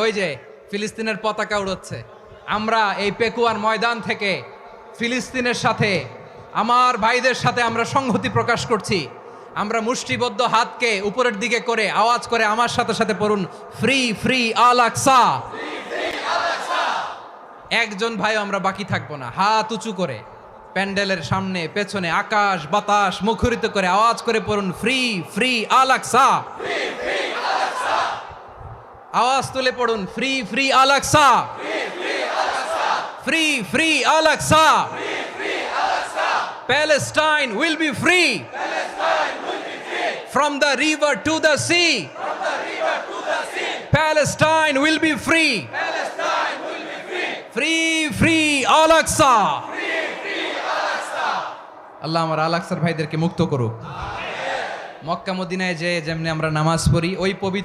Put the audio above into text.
ওই যে ফিলিস্তিনের পতাকা উড়ছে, আমরা এই পেকুয়ার ময়দান থেকে ফিলিস্তিনের সাথে, আমার ভাইদের সাথে আমরা সংহতি প্রকাশ করছি। আমরা মুষ্টিবদ্ধ হাতকে উপরের দিকে করে আওয়াজ করে আমার সাথে সাথে পড়ুন, ফ্রি ফ্রি আল আকসা। একজন ভাই আমরা বাকি থাকবো না, হাত উঁচু করে প্যান্ডেলের সামনে পেছনে আকাশ বাতাস মুখরিত করে আওয়াজ করে পড়ুন, ফ্রি ফ্রি আল আকসা। আওয়াজ তুলে পড়ুন, free free Al Aqsa, free free Al Aqsa. Palestine will be free from the river to the sea. Palestine will be free. Free free Al Aqsa. আল্লাহ আমার আল আকসার ভাইদেরকে মুক্ত করুক। মক্কা মদিনায় যে যেমনি আমরা নামাজ পড়ি ওই পবিত্র